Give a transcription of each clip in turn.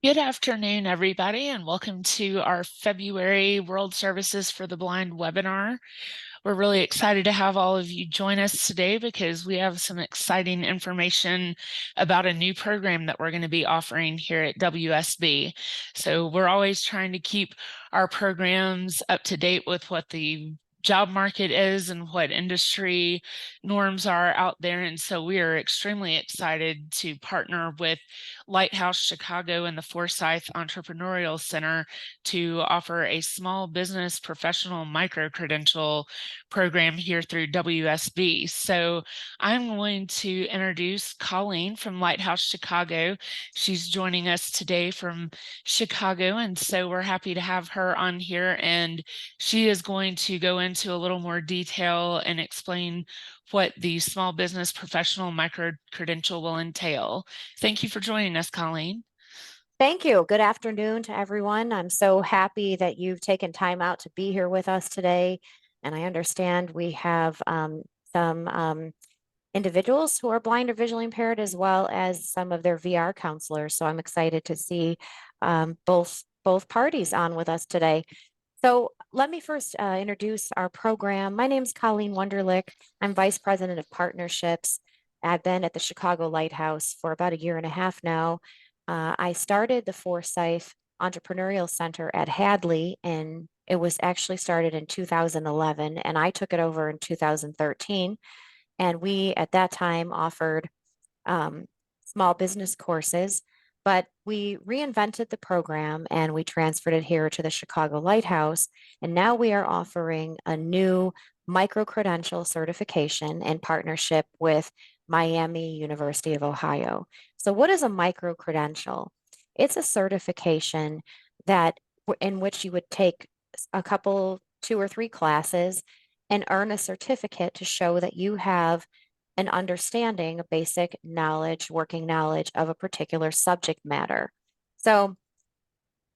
Good afternoon, everybody, and welcome to our February World Services for the Blind webinar. We're really excited to have all of you join us today because we have some exciting information about a new program that we're going to be offering here at WSB. So we're always trying to keep our programs up to date with what the job market is and what industry norms are out there. And so we are extremely excited to partner with Lighthouse Chicago and the Forsyth Entrepreneurial Center to offer a small business professional micro-credential program here through WSB. So I'm going to introduce Colleen from Lighthouse Chicago. She's joining us today from Chicago, and so we're happy to have her on here, and she is going to go into a little more detail and explain what the small business professional micro-credential will entail. Thank you for joining us, Colleen. Thank you. Good afternoon to everyone. I'm so happy that you've taken time out to be here with us today. And I understand we have some individuals who are blind or visually impaired, as well as some of their VR counselors. So I'm excited to see both parties on with us today. So let me first introduce our program. My name is Colleen Wunderlich. I'm Vice President of Partnerships. I've been at the Chicago Lighthouse for about a year and a half now. I started the Forsyth Entrepreneurial Center at Hadley, and it was actually started in 2011, and I took it over in 2013. And we, at that time, offered small business courses, but we reinvented the program and we transferred it here to the Chicago Lighthouse. And now we are offering a new micro-credential certification in partnership with Miami University of Ohio. So what is a micro-credential? It's a certification that in which you would take a couple, 2 or 3 classes and earn a certificate to show that you have an understanding, a basic knowledge, working knowledge of a particular subject matter. So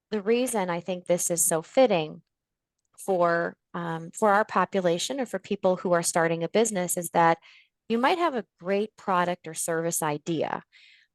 the reason I think this is so fitting for our population or for people who are starting a business is that you might have a great product or service idea,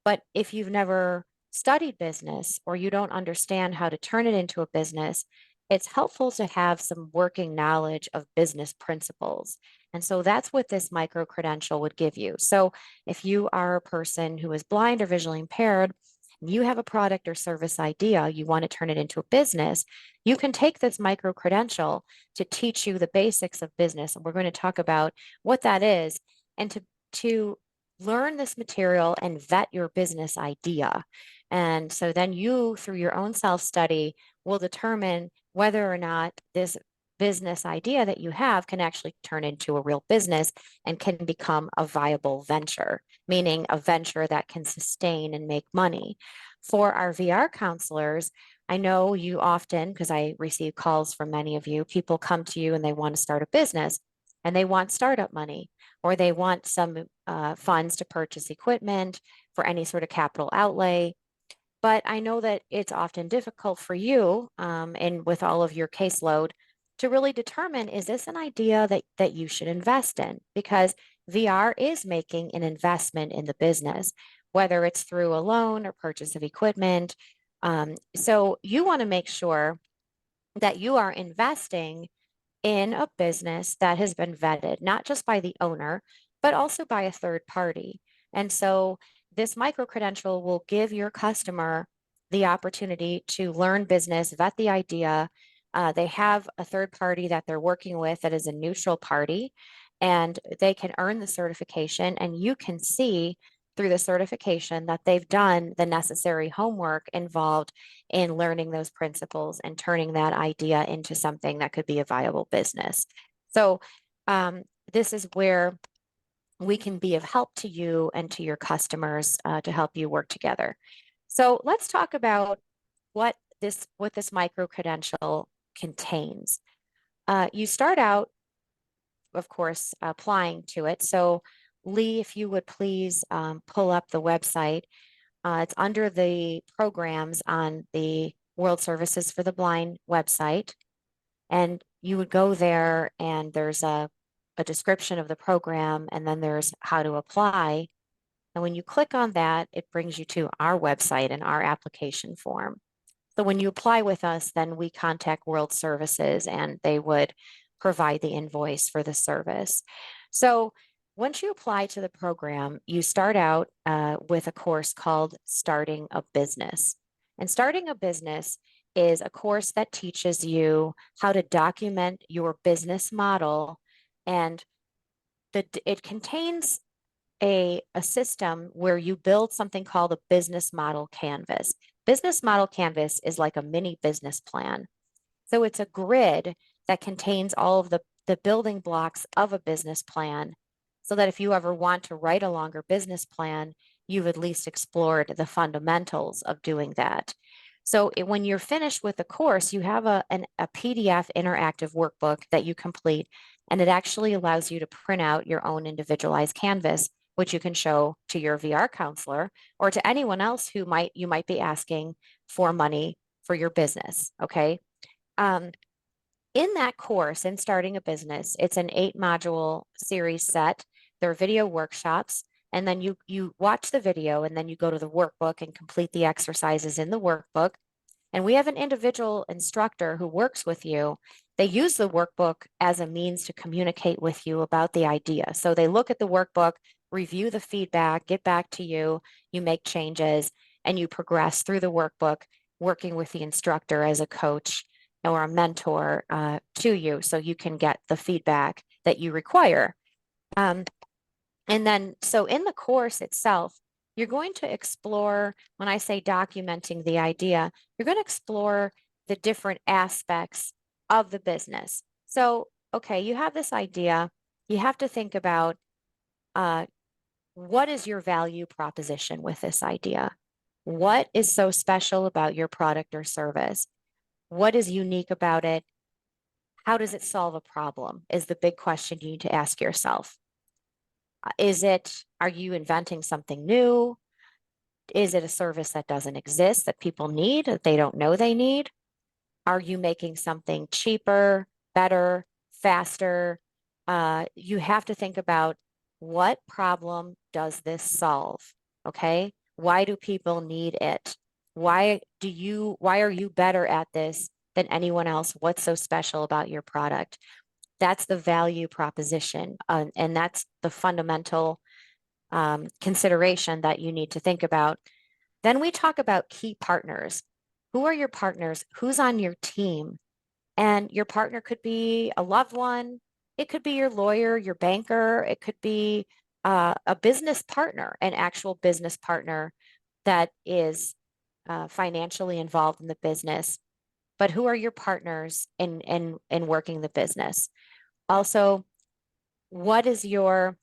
but if you've never studied business or you don't understand how to turn it into a business, it's helpful to have some working knowledge of business principles. And so that's what this micro credential would give you. So if you are a person who is blind or visually impaired, you have a product or service idea, you want to turn it into a business, you can take this micro credential to teach you the basics of business. And we're going to talk about what that is and to learn this material and vet your business idea. And so then you, through your own self-study, will determine whether or not this business idea that you have can actually turn into a real business and can become a viable venture, meaning a venture that can sustain and make money. For our VR counselors, I know you often, because I receive calls from many of you, people come to you and they want to start a business and they want startup money, or they want some funds to purchase equipment for any sort of capital outlay. But I know that it's often difficult for you and with all of your caseload to really determine, is this an idea that you should invest in? Because VR is making an investment in the business, whether it's through a loan or purchase of equipment. So you want to make sure that you are investing in a business that has been vetted, not just by the owner, but also by a third party. And so this micro credential will give your customer the opportunity to learn business, vet the idea. They have a third party that they're working with that is a neutral party, and they can earn the certification. And you can see through the certification that they've done the necessary homework involved in learning those principles and turning that idea into something that could be a viable business. So this is where we can be of help to you and to your customers to help you work together. So let's talk about what this micro credential contains. You start out, of course, applying to it. So Lee, if you would please pull up the website. It's under the programs on the World Services for the Blind website. And you would go there and there's a description of the program, and then there's how to apply. And when you click on that, it brings you to our website and our application form. So when you apply with us, then we contact World Services and they would provide the invoice for the service. So once you apply to the program, you start out with a course called Starting a Business. And Starting a Business is a course that teaches you how to document your business model, and it contains a system where you build something called a business model canvas. Business model canvas is like a mini business plan. So it's a grid that contains all of the building blocks of a business plan, so that if you ever want to write a longer business plan, you've at least explored the fundamentals of doing that. So when you're finished with the course, you have a PDF interactive workbook that you complete, and it actually allows you to print out your own individualized canvas, which you can show to your VR counselor or to anyone else who you might be asking for money for your business. Okay. In that course, in Starting a Business, it's an 8-module series set. There are video workshops, and then you watch the video, and then you go to the workbook and complete the exercises in the workbook. And we have an individual instructor who works with you. They use the workbook as a means to communicate with you about the idea. So they look at the workbook, review the feedback, get back to you, you make changes, and you progress through the workbook, working with the instructor as a coach or a mentor to you, so you can get the feedback that you require. And then, so in the course itself, you're going to explore, when I say documenting the idea, you're going to explore the different aspects of the business. So, okay, you have this idea, you have to think about what is your value proposition with this idea? What is so special about your product or service? What is unique about it? How does it solve a problem? Is the big question you need to ask yourself. Are you inventing something new? Is it a service that doesn't exist that people need, that they don't know they need? Are you making something cheaper, better, faster? You have to think about, what problem does this solve? Okay. Why do people need it? Why are you better at this than anyone else? What's so special about your product? That's the value proposition. And that's the fundamental consideration that you need to think about. Then we talk about key partners. Who are your partners? Who's on your team? And your partner could be a loved one. It could be your lawyer, your banker. It could be a business partner, an actual business partner that is financially involved in the business. But who are your partners in working the business? Also, what is your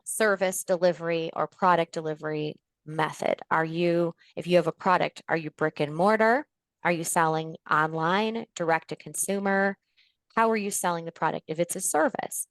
service delivery or product delivery method? If you have a product, are you brick and mortar? Are you selling online, direct to consumer? How are you selling the product? If it's a service,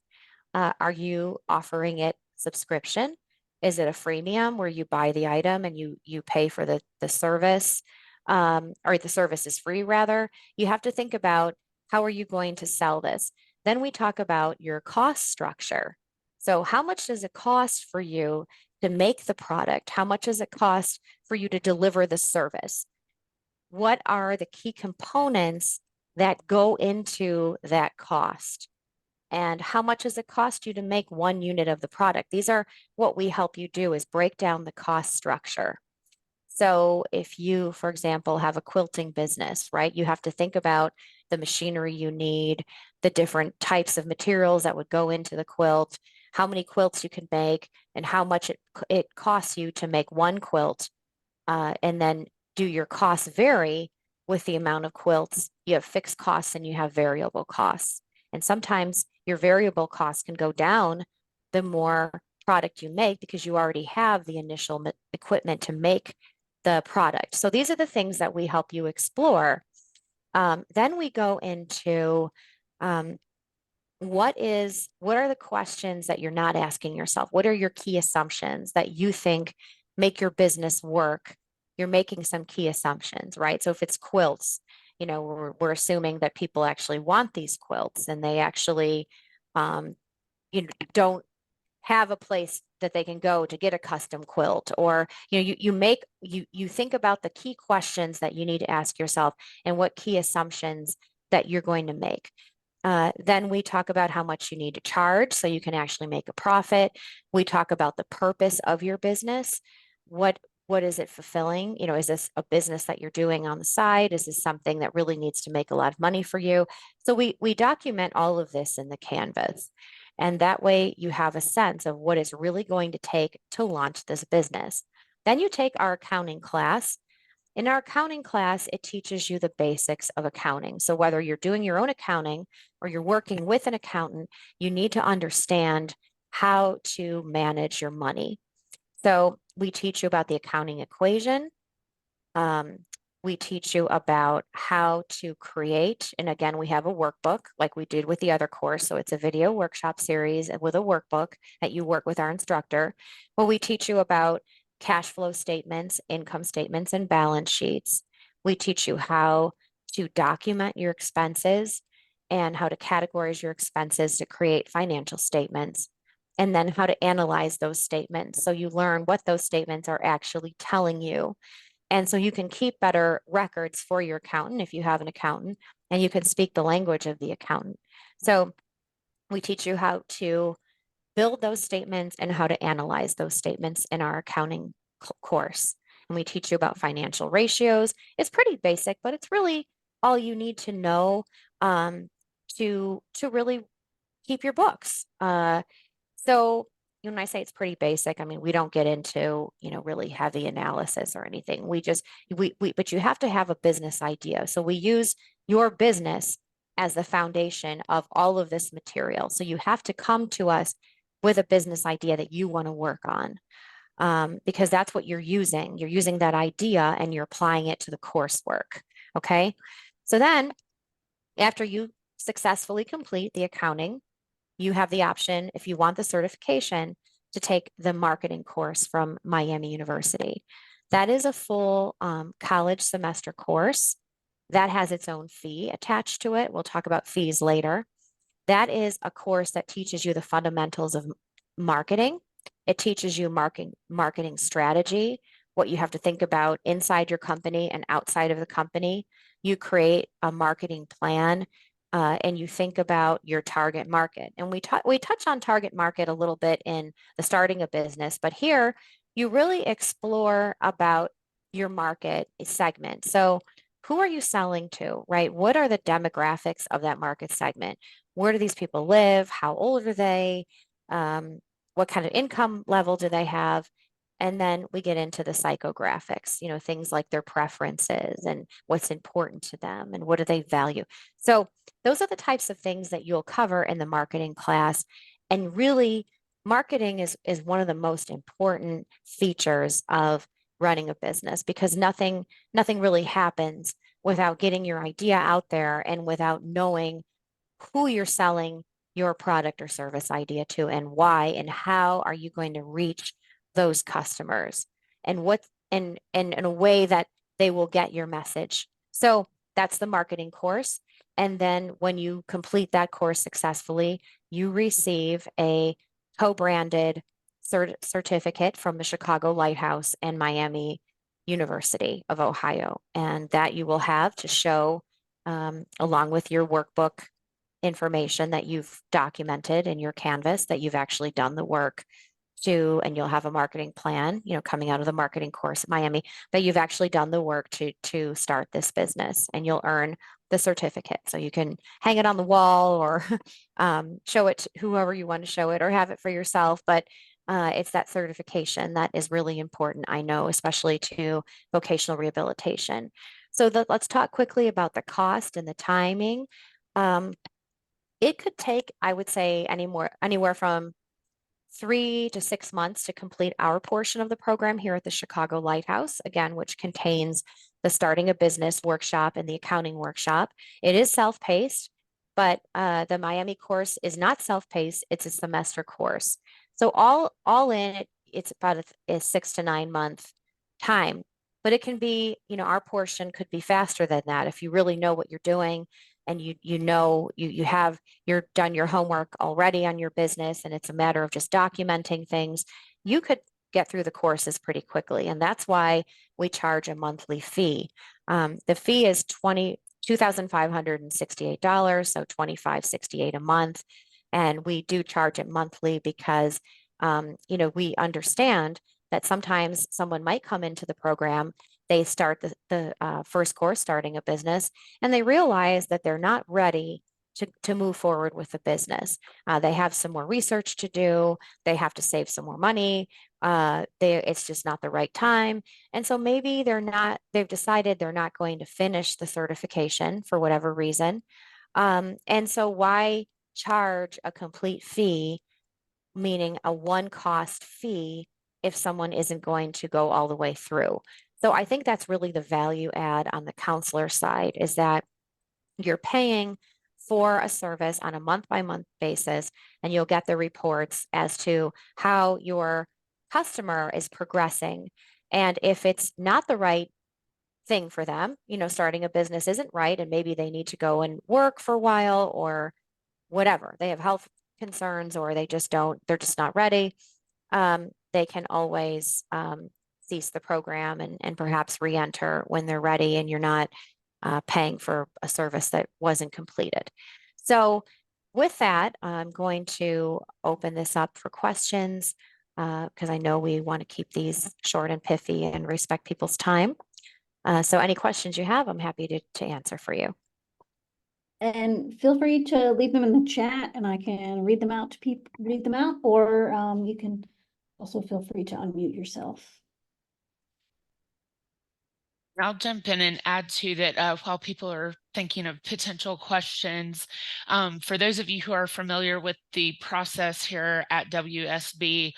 are you offering it subscription? Is it a freemium where you buy the item and you pay for the service, or the service is free rather? You have to think about, how are you going to sell this? Then we talk about your cost structure. So how much does it cost for you to make the product? How much does it cost for you to deliver the service? What are the key components that go into that cost? And how much does it cost you to make one unit of the product? These are what we help you do, is break down the cost structure. So if you, for example, have a quilting business, right, you have to think about the machinery you need, the different types of materials that would go into the quilt, how many quilts you can make, and how much it costs you to make one quilt. And then, do your costs vary with the amount of quilts? You have fixed costs and you have variable costs. And sometimes your variable costs can go down the more product you make, because you already have the initial equipment to make the product. So these are the things that we help you explore. Then we go into what are the questions that you're not asking yourself? What are your key assumptions that you think make your business work? You're making some key assumptions, right? So if it's quilts, we're assuming that people actually want these quilts, and they actually don't have a place that they can go to get a custom quilt, or you think about the key questions that you need to ask yourself and what key assumptions that you're going to make. Then we talk about how much you need to charge so you can actually make a profit. We talk about the purpose of your business. What is it fulfilling? Is this a business that you're doing on the side? Is this something that really needs to make a lot of money for you? So we document all of this in the Canvas. And that way you have a sense of what it's really going to take to launch this business. Then you take our accounting class. In our accounting class, it teaches you the basics of accounting. So whether you're doing your own accounting or you're working with an accountant, you need to understand how to manage your money. So we teach you about the accounting equation. Um, we teach you about how to create, and again, we have a workbook like we did with the other course. So it's a video workshop series with a workbook that you work with our instructor. Well, we teach you about cash flow statements, income statements, and balance sheets. We teach you how to document your expenses and how to categorize your expenses to create financial statements, and then how to analyze those statements. So you learn what those statements are actually telling you. And so you can keep better records for your accountant if you have an accountant, and you can speak the language of the accountant. So we teach you how to build those statements and how to analyze those statements in our accounting course. And we teach you about financial ratios. It's pretty basic, but it's really all you need to know to really keep your books. So when I say it's pretty basic, I mean, we don't get into, really heavy analysis or anything. But you have to have a business idea. So we use your business as the foundation of all of this material. So you have to come to us with a business idea that you want to work on, because that's what you're using. You're using that idea and you're applying it to the coursework. Okay. So then after you successfully complete the accounting, you have the option, if you want the certification, to take the marketing course from Miami University. That is a full college semester course that has its own fee attached to it. We'll talk about fees later. That is a course that teaches you the fundamentals of marketing. It teaches you marketing strategy, what you have to think about inside your company and outside of the company. You create a marketing plan, and you think about your target market. And we touch on target market a little bit in the starting a business, but here you really explore about your market segment. So who are you selling to, right? What are the demographics of that market segment? Where do these people live? How old are they? What kind of income level do they have? And then we get into the psychographics, things like their preferences and what's important to them and what do they value. So those are the types of things that you'll cover in the marketing class. And really, marketing is one of the most important features of running a business, because nothing really happens without getting your idea out there and without knowing who you're selling your product or service idea to, and why, and how are you going to reach those customers, and in a way that they will get your message. So that's the marketing course. And then when you complete that course successfully, you receive a co-branded certificate from the Chicago Lighthouse and Miami University of Ohio. And that you will have to show, along with your workbook information that you've documented in your Canvas, that you've actually done the work to, and you'll have a marketing plan, coming out of the marketing course at Miami, that you've actually done the work to start this business, and you'll earn the certificate. So you can hang it on the wall or show it to whoever you want to show it, or have it for yourself. But it's that certification that is really important, I know, especially to vocational rehabilitation. So let's talk quickly about the cost and the timing. It could take, I would say, anywhere from 3 to 6 months to complete our portion of the program here at the Chicago Lighthouse, again, which contains the starting a business workshop and the accounting workshop. It is self-paced, but the Miami course is not self-paced. It's a semester course. So all in, it's about a 6 to 9 month time. But it can be, our portion could be faster than that if you really know what you're doing, and you're done your homework already on your business and it's a matter of just documenting things, you could get through the courses pretty quickly. And that's why we charge a monthly fee. The fee is $2,568, so $2,568 a month. And we do charge it monthly because we understand that sometimes someone might come into the program, they start the first course starting a business, and they realize that they're not ready to move forward with the business. They have some more research to do. They have to save some more money. It's just not the right time. And so maybe they've decided they're not going to finish the certification for whatever reason. And so why charge a complete fee, meaning a one cost fee, if someone isn't going to go all the way through? So I think that's really the value add on the counselor side, is that you're paying for a service on a month by month basis, and you'll get the reports as to how your customer is progressing. And if it's not the right thing for them, starting a business isn't right, and maybe they need to go and work for a while or whatever, they have health concerns or they're just not ready, they can always cease the program and perhaps re-enter when they're ready and you're not paying for a service that wasn't completed. So with that, I'm going to open this up for questions because I know we want to keep these short and pithy and respect people's time. So any questions you have, I'm happy to answer for you. And feel free to leave them in the chat and I can read them out to people, or you can also feel free to unmute yourself. I'll jump in and add to that while people are thinking of potential questions. For those of you who are familiar with the process here at WSB,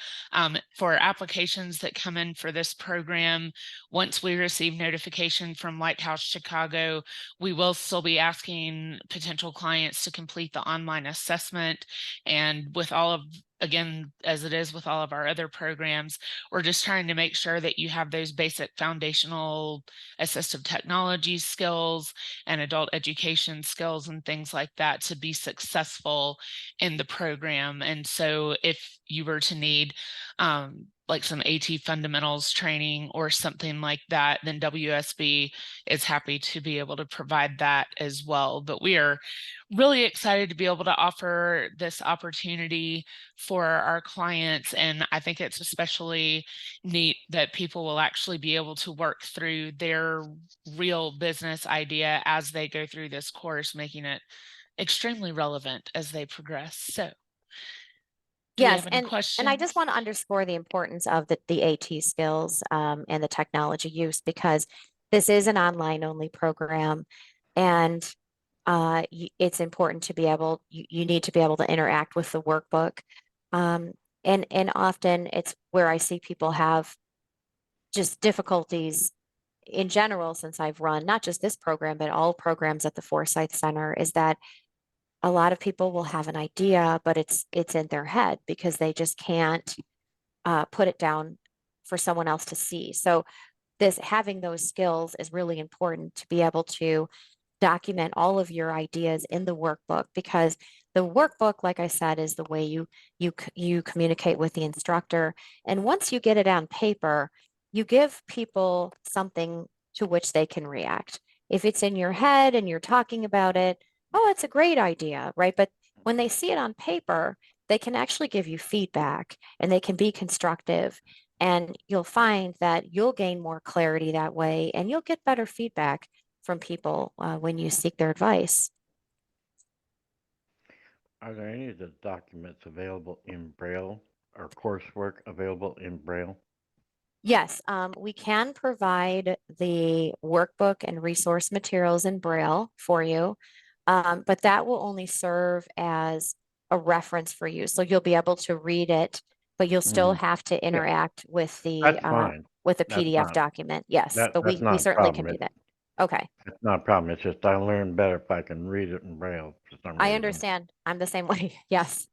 for applications that come in for this program, once we receive notification from Lighthouse Chicago, we will still be asking potential clients to complete the online assessment. And with all of, again, as it is with all of our other programs, we're just trying to make sure that you have those basic foundational assistive technology skills and adult education skills and things like that to be successful in the program. And so if you were to need like some AT fundamentals training or something like that, then WSB is happy to be able to provide that as well. But we are really excited to be able to offer this opportunity for our clients. And I think it's especially neat that people will actually be able to work through their real business idea as they go through this course, making it extremely relevant as they progress. So do we Yes, have any questions? and I just want to underscore the importance of the AT skills and the technology use, because this is an online only program, and it's important to be able, you need to be able to interact with the workbook. And often it's where I see people have just difficulties in general, since I've run not just this program, but all programs at the Forsyth Center, is that a lot of people will have an idea, but it's in their head because they just can't put it down for someone else to see. So having those skills is really important, to be able to document all of your ideas in the workbook, because the workbook, like I said, is the way you communicate with the instructor. And once you get it on paper, you give people something to which they can react. If it's in your head and you're talking about it, oh, it's a great idea, right? But when they see it on paper, they can actually give you feedback and they can be constructive. And you'll find that you'll gain more clarity that way, and you'll get better feedback from people when you seek their advice. Are there any of the documents available in Braille or coursework available in Braille? Yes, we can provide the workbook and resource materials in Braille for you, but that will only serve as a reference for you. So you'll be able to read it, but you'll still have to interact with That's fine. with the That's PDF not document. Yes, but that's we not a certainly can problem. do that. Okay, It's not a problem. It's just I learn better if I can read it in Braille for some I reason. understand. I'm the same way. Yes,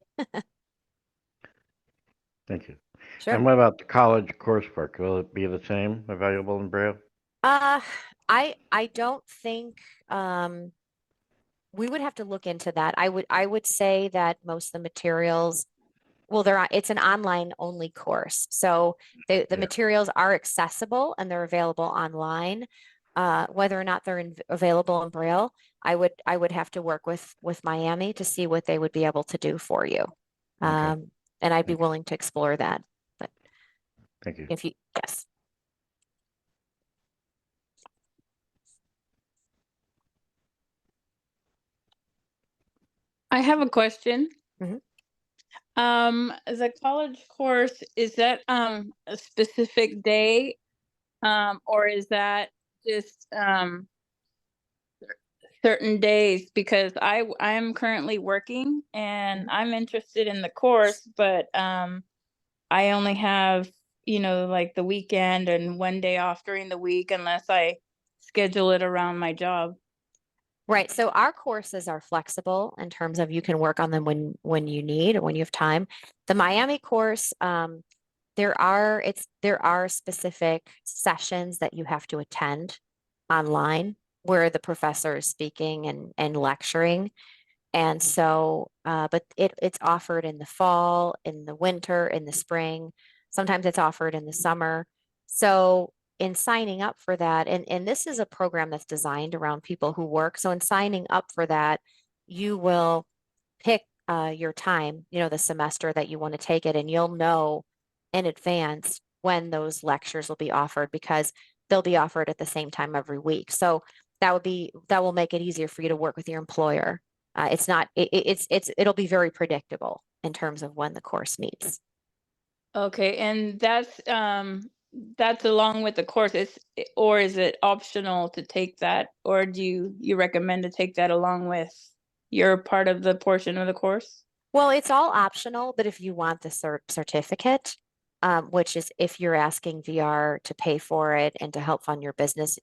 Thank you. sure. And what about the college coursework? Will it be the same available in Braille? Uh, I don't think We would have to look into that. I would say that most of the materials, well, it's an online only course. So the Yeah. materials are accessible and they're available online. Whether or not they're available in Braille, I would have to work with Miami to see what they would be able to do for you. Okay. And I'd be Thank you. willing to explore that. But Thank you. if you, yes. I have a question. Mhm. The college course, is that a specific day? Or is that just certain days? Because I am currently working and I'm interested in the course, but I only have, like the weekend and one day off during the week unless I schedule it around my job. Right. So our courses are flexible in terms of you can work on them when you need or when you have time. The Miami course, there are specific sessions that you have to attend online where the professor is speaking and lecturing. And so, but it's offered in the fall, in the winter, in the spring. Sometimes it's offered in the summer. So in signing up for that, and this is a program that's designed around people who work. So in signing up for that, you will pick your time, the semester that you want to take it, and you'll know in advance when those lectures will be offered because they'll be offered at the same time every week. So that will make it easier for you to work with your employer. It's not, it'll be very predictable in terms of when the course meets. Okay, and that's along with the course. Or is it optional to take that, or do you recommend to take that along with your part of the portion of the course? Well, it's all optional, but if you want the certificate, which is if you're asking VR to pay for it and to help fund your business,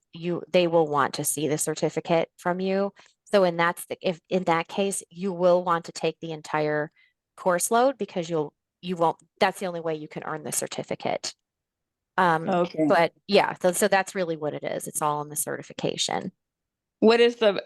they will want to see the certificate from you. So if in that case, you will want to take the entire course load because that's the only way you can earn the certificate. Okay. But yeah, so that's really what it is. It's all in the certification. What is do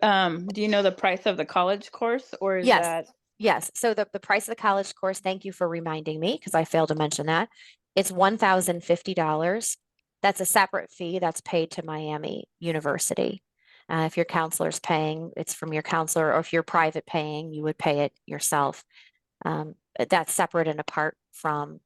you know the price of the college course, or is Yes. that? Yes. So the price of the college course, thank you for reminding me because I failed to mention that. It's $1,050. That's a separate fee that's paid to Miami University. If your counselor's paying, it's from your counselor, or if you're private paying, you would pay it yourself. That's separate and apart from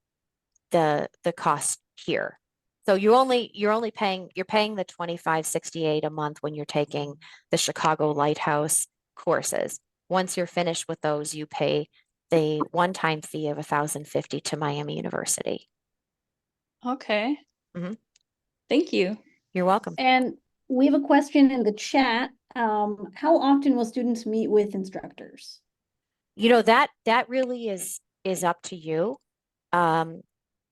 the cost here. So you're paying the $25.68 a month when you're taking the Chicago Lighthouse courses. Once you're finished with those, you pay the one-time fee of $1,050 to Miami University. Okay. Mhm. Thank you. You're welcome. And we have a question in the chat. How often will students meet with instructors? That really is up to you.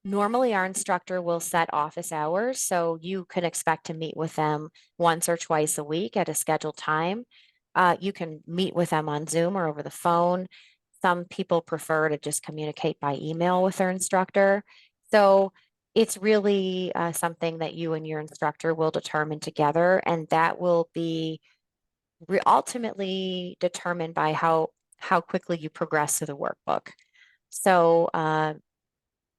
Normally our instructor will set office hours, so you can expect to meet with them once or twice a week at a scheduled time. You can meet with them on Zoom or over the phone. Some people prefer to just communicate by email with their instructor. So it's really something that you and your instructor will determine together, and that will be ultimately determined by how quickly you progress through the workbook. So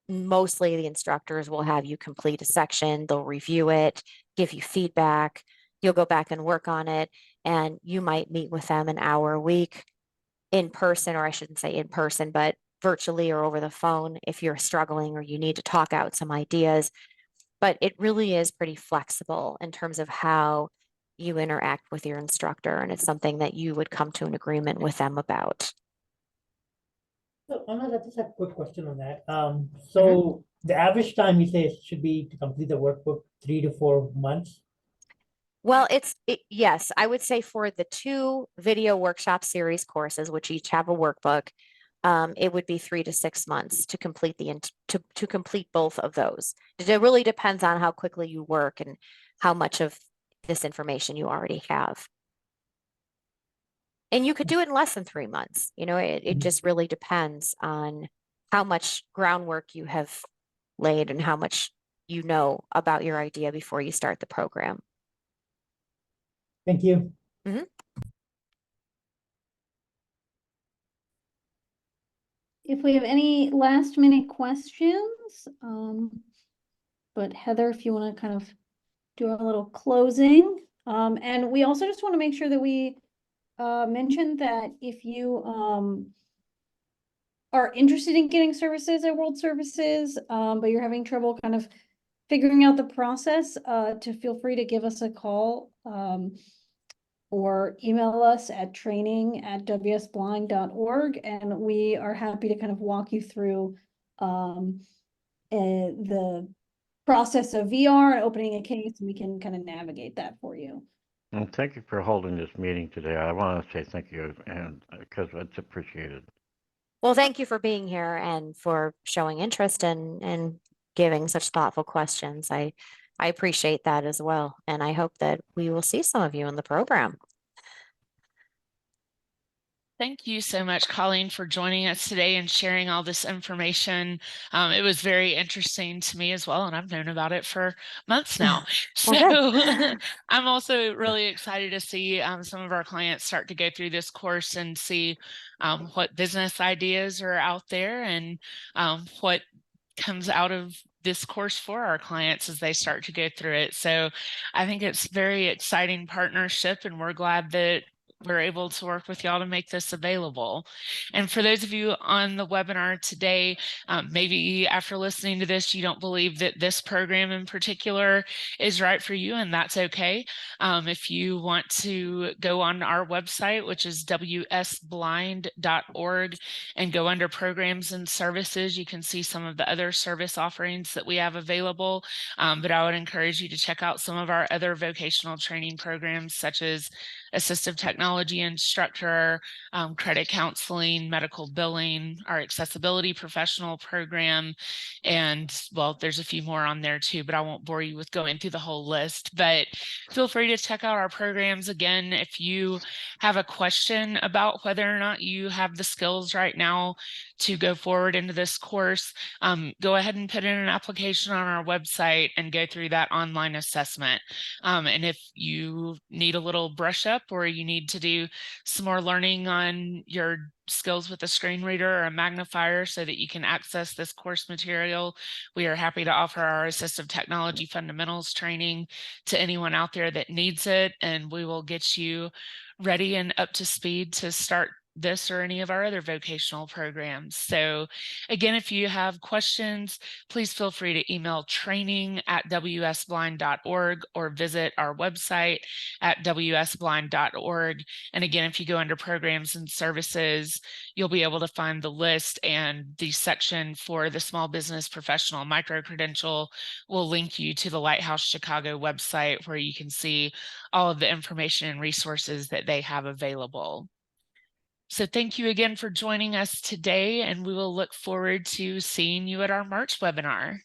mostly the instructors will have you complete a section, they'll review it, give you feedback, you'll go back and work on it, and you might meet with them an hour a week in person, or I shouldn't say in person, but virtually or over the phone if you're struggling or you need to talk out some ideas. But it really is pretty flexible in terms of how you interact with your instructor, and it's something that you would come to an agreement with them about. So Anna, just a quick question on that. So the average time you say should be to complete the workbook 3 to 4 months. Well, yes, I would say for the 2 video workshop series courses, which each have a workbook, it would be 3 to 6 months to complete to complete both of those. It really depends on how quickly you work and how much of this information you already have. And you could do it in less than 3 months. It just really depends on how much groundwork you have laid and how much you know about your idea before you start the program. Thank you. Mhm. if we have any last minute questions, but Heather, if you want to kind of do a little closing, and we also just want to make sure that we mention that if you are interested in getting services at World Services, but you're having trouble kind of figuring out the process, to feel free to give us a call, or email us at training@wsblind.org, and we are happy to kind of walk you through the process of VR and opening a case, and we can kind of navigate that for you. And thank you for holding this meeting today. I want to say thank you, and because it's appreciated. Well, thank you for being here and for showing interest and giving such thoughtful questions. I appreciate that as well. And I hope that we will see some of you in the program. Thank you so much, Colleen, for joining us today and sharing all this information. It was very interesting to me as well, and I've known about it for months now. So I'm also really excited to see some of our clients start to go through this course and see what business ideas are out there and what comes out of this course for our clients as they start to go through it. So I think it's very exciting partnership, and we're glad that we're able to work with y'all to make this available. And for those of you on the webinar today, maybe after listening to this, you don't believe that this program in particular is right for you, and that's okay. If you want to go on our website, which is wsblind.org, and go under programs and services, you can see some of the other service offerings that we have available. But I would encourage you to check out some of our other vocational training programs, such as assistive technology instructor, credit counseling, medical billing, our accessibility professional program, and well, there's a few more on there too, but I won't bore you with going through the whole list. But feel free to check out our programs. Again, if you have a question about whether or not you have the skills right now to go forward into this course, go ahead and put in an application on our website and go through that online assessment. And if you need a little brush up, or you need to do some more learning on your skills with a screen reader or a magnifier so that you can access this course material, we are happy to offer our assistive technology fundamentals training to anyone out there that needs it, and we will get you ready and up to speed to start this or any of our other vocational programs. So again, if you have questions, please feel free to email training@wsblind.org or visit our website at wsblind.org. And again, if you go under programs and services, you'll be able to find the list, and the section for the small business professional micro-credential will link you to the Lighthouse Chicago website, where you can see all of the information and resources that they have available. So thank you again for joining us today, and we will look forward to seeing you at our March webinar.